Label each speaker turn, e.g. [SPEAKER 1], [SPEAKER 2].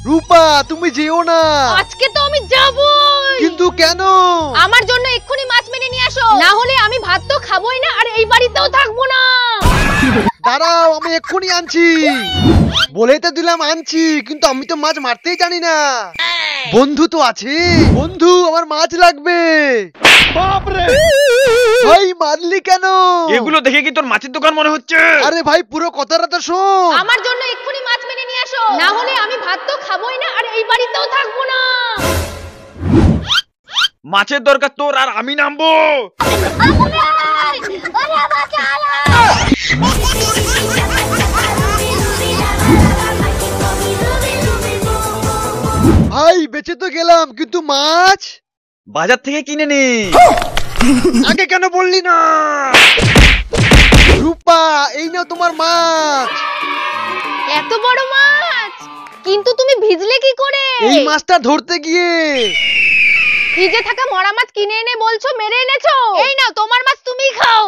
[SPEAKER 1] রূপা তুমি যেও না।
[SPEAKER 2] আজকে তো আমি যাবই।
[SPEAKER 1] কিন্তু কেন?
[SPEAKER 2] আমার জন্য এক্ষুনি মাছ মেরে নিয়ে আসো, না হলে আমি ভাত তো খাবোই না আর এই বাড়িতেও থাকবো না।
[SPEAKER 1] দাঁড়াও, আমি এক্ষুনি আনছি। বলেই তো দিলাম আনছি, কিন্তু আমি তো মাছ মারতেই জানি না। বন্ধু তো আছে। বন্ধু, আমার মাছ লাগবে।
[SPEAKER 3] বাপরে
[SPEAKER 1] ভাই মারলি কেন?
[SPEAKER 3] এগুলো দেখে কি তোর মাছের দোকান মনে হচ্ছে?
[SPEAKER 1] আরে ভাই পুরো কথাটা তো শোন।
[SPEAKER 2] আমার জন্য এক্ষুনি মাছ মেরে নিয়ে আসো, না হলে আমি ভাত তো খাবোই না আর এই বাড়িতেও থাকবো না।
[SPEAKER 3] মাছের দরকার তোর, আর আমি নামবো।
[SPEAKER 1] ভাই বেঁচে তো গেলাম, কিন্তু মাছ
[SPEAKER 3] বাজার থেকে কিনে নে। আগে কেন বললি না?
[SPEAKER 1] রূপা, এই নাও তোমার মাছ।
[SPEAKER 2] এত বড় মাছ, কিন্তু তুমি ভিজলে কি করে?
[SPEAKER 1] এই মাছটা ধরতে গিয়ে।
[SPEAKER 2] ফ্রিজে থাকা মরা মাছ কিনে এনে বলছো মেরে এনেছো। এই নাও তোমার মাছ, তুমি খাও।